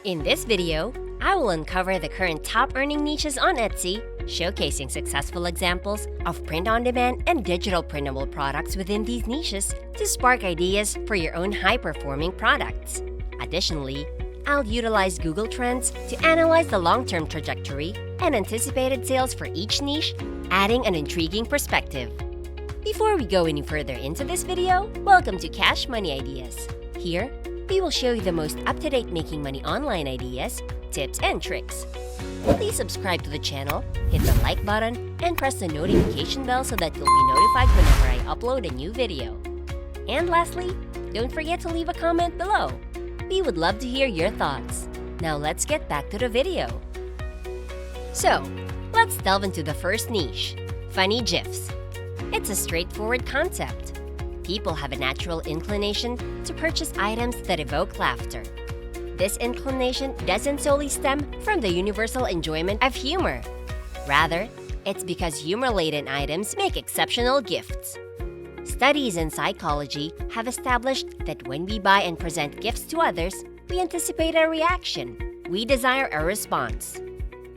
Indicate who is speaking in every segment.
Speaker 1: In this video, I will uncover the current top-earning niches on Etsy, showcasing successful examples of print-on-demand and digital printable products within these niches to spark ideas for your own high-performing products. Additionally, I'll utilize Google Trends to analyze the long-term trajectory and anticipated sales for each niche, adding an intriguing perspective. Before we go any further into this video, welcome to Cash Money Ideas. Here, we will show you the most up-to-date making money online ideas, tips, and tricks. Please subscribe to the channel, hit the like button, and press the notification bell so that you'll be notified whenever I upload a new video. And lastly, don't forget to leave a comment below. We would love to hear your thoughts. Now let's get back to the video. So, let's delve into the first niche, funny GIFs. It's a straightforward concept. People have a natural inclination to purchase items that evoke laughter. This inclination doesn't solely stem from the universal enjoyment of humor. Rather, it's because humor-laden items make exceptional gifts. Studies in psychology have established that when we buy and present gifts to others, we anticipate a reaction. We desire a response.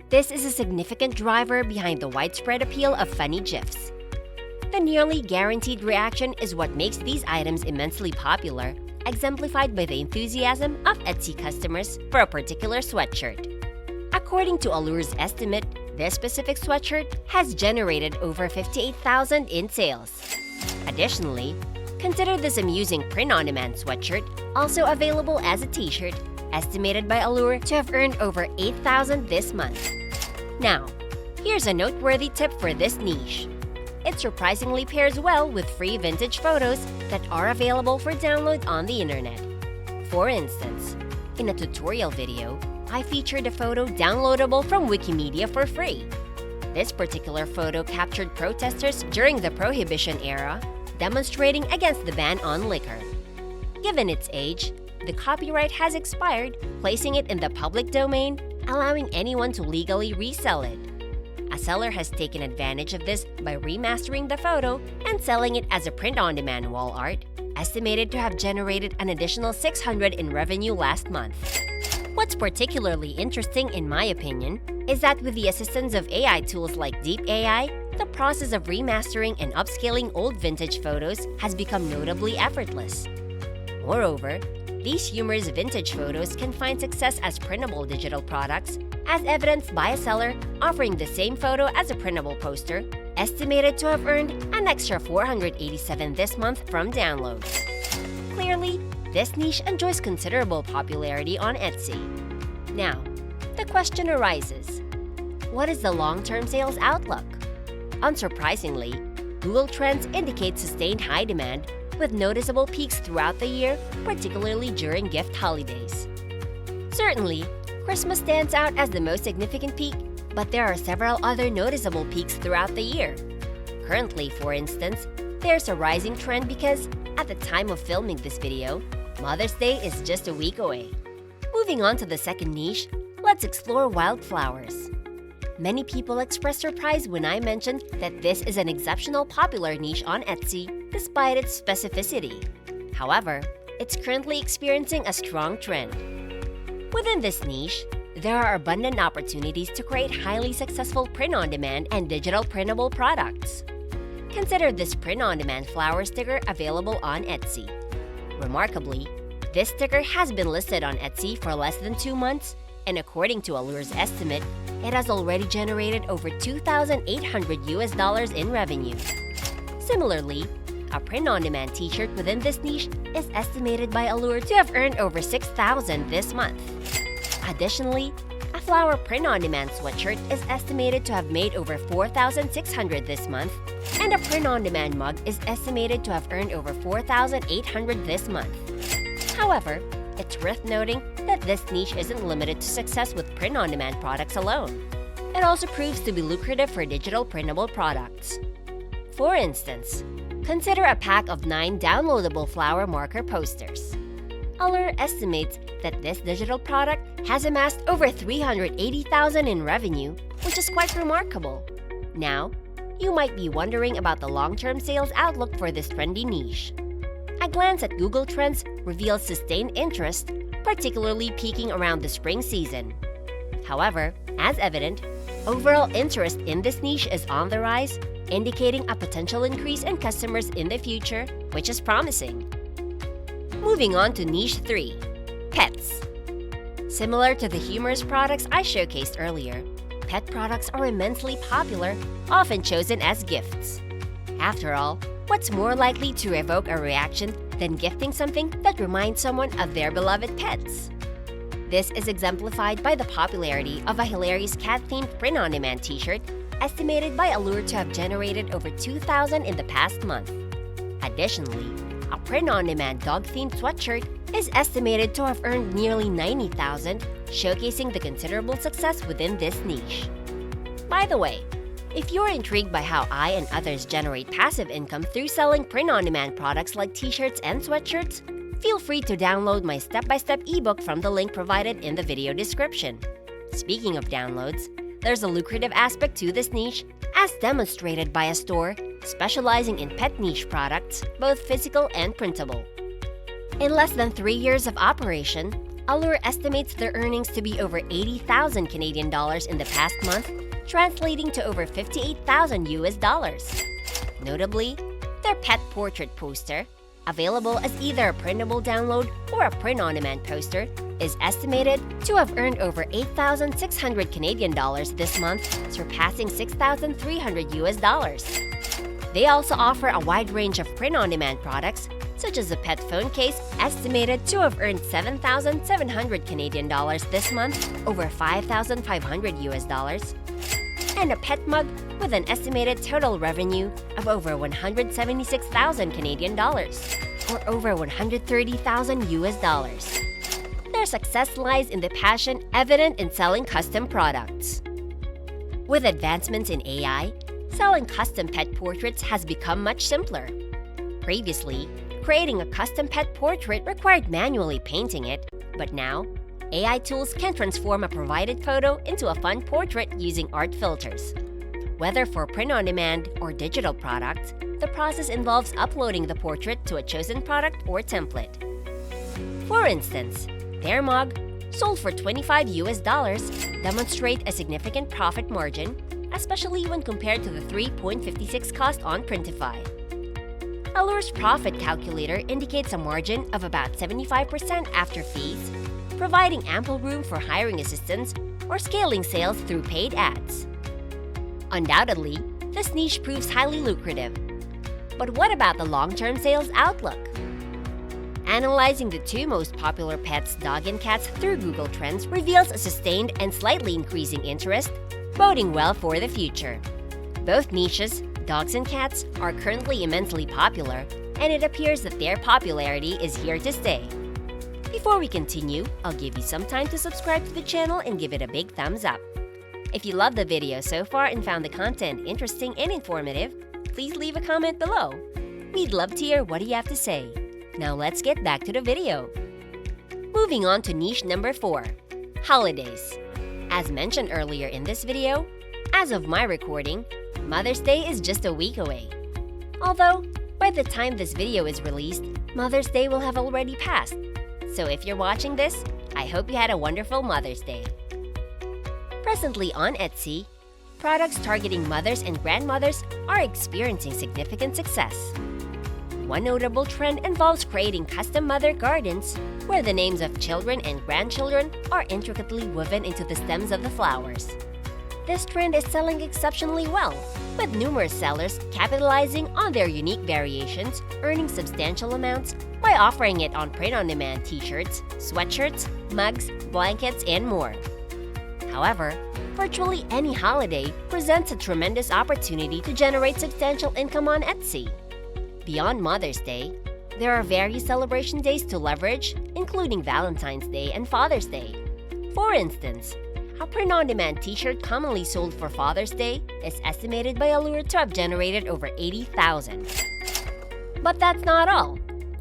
Speaker 1: This is a significant driver behind the widespread appeal of funny GIFs. The nearly guaranteed reaction is what makes these items immensely popular, exemplified by the enthusiasm of Etsy customers for a particular sweatshirt. According to Allure's estimate, this specific sweatshirt has generated over 58,000 in sales. Additionally, consider this amusing print-on-demand sweatshirt, also available as a t-shirt, estimated by Allure to have earned over 8,000 this month. Now, here's a noteworthy tip for this niche. It surprisingly pairs well with free vintage photos that are available for download on the internet. For instance, in a tutorial video, I featured a photo downloadable from Wikimedia for free. This particular photo captured protesters during the Prohibition era, demonstrating against the ban on liquor. Given its age, the copyright has expired, placing it in the public domain, allowing anyone to legally resell it. A seller has taken advantage of this by remastering the photo and selling it as a print-on-demand wall art, estimated to have generated an additional $600 in revenue last month. What's particularly interesting, in my opinion, is that with the assistance of AI tools like Deep AI, the process of remastering and upscaling old vintage photos has become notably effortless. Moreover, these humorous vintage photos can find success as printable digital products, as evidenced by a seller offering the same photo as a printable poster, estimated to have earned an extra $487 this month from downloads. Clearly, this niche enjoys considerable popularity on Etsy. Now, the question arises, what is the long-term sales outlook? Unsurprisingly, Google Trends indicates sustained high demand, with noticeable peaks throughout the year, particularly during gift holidays. Certainly, Christmas stands out as the most significant peak, but there are several other noticeable peaks throughout the year. Currently, for instance, there's a rising trend because, at the time of filming this video, Mother's Day is just a week away. Moving on to the second niche, let's explore wildflowers. Many people expressed surprise when I mentioned that this is an exceptional popular niche on Etsy, despite its specificity. However, it's currently experiencing a strong trend. Within this niche, there are abundant opportunities to create highly successful print-on-demand and digital printable products. Consider this print-on-demand flower sticker available on Etsy. Remarkably, this sticker has been listed on Etsy for less than 2 months, and according to Allure's estimate, it has already generated over $2,800 in revenue. Similarly, a print-on-demand t-shirt within this niche is estimated by Allure to have earned over $6,000 this month. Additionally, a flower print-on-demand sweatshirt is estimated to have made over $4,600 this month, and a print-on-demand mug is estimated to have earned over $4,800 this month. However, it's worth noting that this niche isn't limited to success with print-on-demand products alone. It also proves to be lucrative for digital printable products. For instance, consider a pack of 9 downloadable flower marker posters. Allure estimates that this digital product has amassed over $380,000 in revenue, which is quite remarkable. Now, you might be wondering about the long-term sales outlook for this trendy niche. A glance at Google Trends reveals sustained interest, particularly peaking around the spring season. However, as evident, overall interest in this niche is on the rise, indicating a potential increase in customers in the future, which is promising. Moving on to niche 3, pets. Similar to the humorous products I showcased earlier, pet products are immensely popular, often chosen as gifts. After all, what's more likely to evoke a reaction than gifting something that reminds someone of their beloved pets? This is exemplified by the popularity of a hilarious cat-themed print-on-demand t-shirt, estimated by Allure to have generated over 2,000 in the past month. Additionally, a print-on-demand dog-themed sweatshirt is estimated to have earned nearly 90,000, showcasing the considerable success within this niche. By the way, if you're intrigued by how I and others generate passive income through selling print-on-demand products like t-shirts and sweatshirts, feel free to download my step-by-step ebook from the link provided in the video description. Speaking of downloads, there's a lucrative aspect to this niche, as demonstrated by a store specializing in pet niche products, both physical and printable. In less than 3 years of operation, Allure estimates their earnings to be over 80,000 Canadian dollars in the past month, translating to over 58,000 US dollars. Notably, their pet portrait poster, available as either a printable download or a print-on-demand poster, is estimated to have earned over 8,600 Canadian dollars this month, surpassing 6,300 US dollars. They also offer a wide range of print-on-demand products, such as a pet phone case estimated to have earned 7,700 Canadian dollars this month, over 5,500 US dollars, and a pet mug with an estimated total revenue of over 176,000 Canadian dollars, or over 130,000 US dollars. Their success lies in the passion evident in selling custom products. With advancements in AI, selling custom pet portraits has become much simpler. Previously, creating a custom pet portrait required manually painting it, but now, AI tools can transform a provided photo into a fun portrait using art filters. Whether for print-on-demand or digital products, the process involves uploading the portrait to a chosen product or template. For instance, their mug, sold for 25 US dollars, demonstrate a significant profit margin, especially when compared to the 3.56 cost on Printify. Allure's profit calculator indicates a margin of about 75% after fees, providing ample room for hiring assistants or scaling sales through paid ads. Undoubtedly, this niche proves highly lucrative. But what about the long-term sales outlook? Analyzing the two most popular pets, dog and cats, through Google Trends reveals a sustained and slightly increasing interest, boding well for the future. Both niches, dogs and cats, are currently immensely popular, and it appears that their popularity is here to stay. Before we continue, I'll give you some time to subscribe to the channel and give it a big thumbs up. If you loved the video so far and found the content interesting and informative, please leave a comment below. We'd love to hear what you have to say. Now let's get back to the video. Moving on to niche number 4, holidays. As mentioned earlier in this video, as of my recording, Mother's Day is just a week away. Although, by the time this video is released, Mother's Day will have already passed. So if you're watching this, I hope you had a wonderful Mother's Day. Presently on Etsy, products targeting mothers and grandmothers are experiencing significant success. One notable trend involves creating custom mother gardens, where the names of children and grandchildren are intricately woven into the stems of the flowers. This trend is selling exceptionally well, with numerous sellers capitalizing on their unique variations, earning substantial amounts by offering it on print-on-demand t-shirts, sweatshirts, mugs, blankets, and more. However, virtually any holiday presents a tremendous opportunity to generate substantial income on Etsy. Beyond Mother's Day, there are various celebration days to leverage, including Valentine's Day and Father's Day. For instance, a print-on-demand t-shirt commonly sold for Father's Day is estimated by Allure to have generated over 80,000. But that's not all.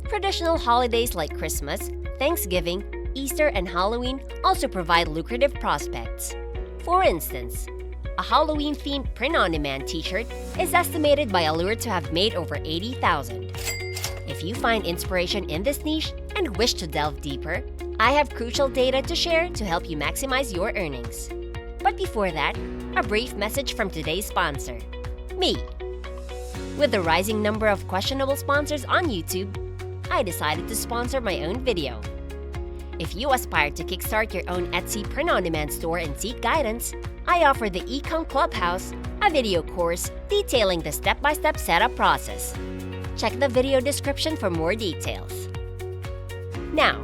Speaker 1: Traditional holidays like Christmas, Thanksgiving, Easter, and Halloween also provide lucrative prospects. For instance, a Halloween-themed print-on-demand t-shirt is estimated by Allure to have made over 80,000. If If you find inspiration in this niche and wish to delve deeper, I have crucial data to share to help you maximize your earnings. But before that, a brief message from today's sponsor, me. With the rising number of questionable sponsors on YouTube, I decided to sponsor my own video. If you aspire to kickstart your own Etsy print-on-demand store and seek guidance, I offer the Ecom Clubhouse, a video course detailing the step-by-step setup process. Check the video description for more details. Now,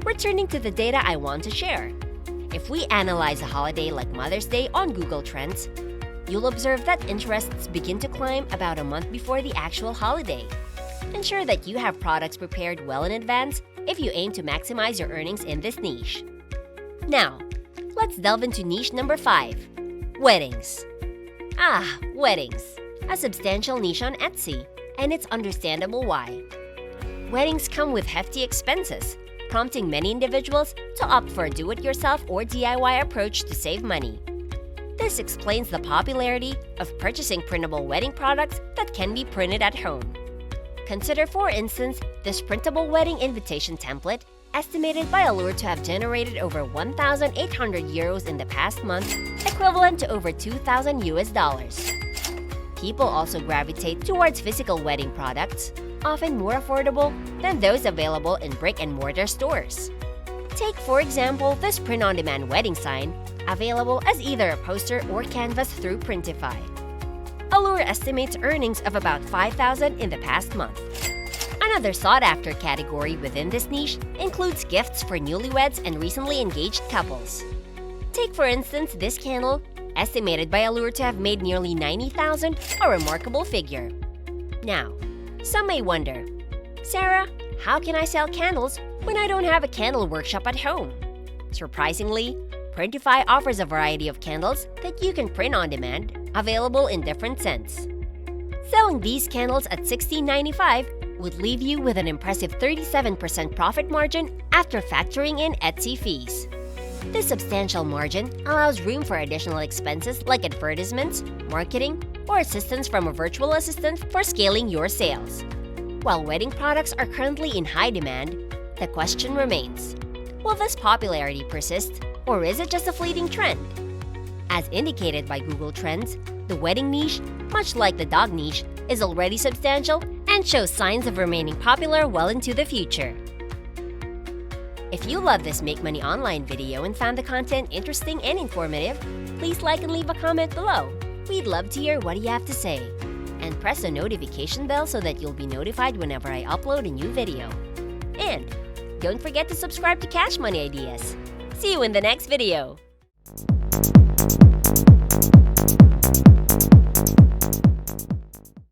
Speaker 1: returning to the data I want to share. If we analyze a holiday like Mother's Day on Google Trends, you'll observe that interests begin to climb about a month before the actual holiday. Ensure that you have products prepared well in advance if you aim to maximize your earnings in this niche. Now, let's delve into niche number 5, weddings. Weddings, a substantial niche on Etsy, and it's understandable why. Weddings come with hefty expenses, prompting many individuals to opt for a do-it-yourself or DIY approach to save money. This explains the popularity of purchasing printable wedding products that can be printed at home. Consider, for instance, this printable wedding invitation template, estimated by Allure to have generated over 1,800 euros in the past month, equivalent to over $2,000. People also gravitate towards physical wedding products, often more affordable than those available in brick-and-mortar stores. Take, for example, this print-on-demand wedding sign, available as either a poster or canvas through Printify. Allure estimates earnings of about $5,000 in the past month. Another sought-after category within this niche includes gifts for newlyweds and recently engaged couples. Take, for instance, this candle, estimated by Allure to have made nearly $90,000, a remarkable figure. Now, some may wonder, Sarah, how can I sell candles when I don't have a candle workshop at home? Surprisingly, Printify offers a variety of candles that you can print on demand, available in different scents. Selling these candles at $16.95 would leave you with an impressive 37% profit margin after factoring in Etsy fees. This substantial margin allows room for additional expenses like advertisements, marketing, or assistance from a virtual assistant for scaling your sales. While wedding products are currently in high demand, the question remains, will this popularity persist, or is it just a fleeting trend? As indicated by Google Trends, the wedding niche, much like the dog niche, is already substantial and shows signs of remaining popular well into the future. If you love this Make Money Online video and found the content interesting and informative, please like and leave a comment below. We'd love to hear what you have to say. And press the notification bell so that you'll be notified whenever I upload a new video. And don't forget to subscribe to Cash Money Ideas. See you in the next video!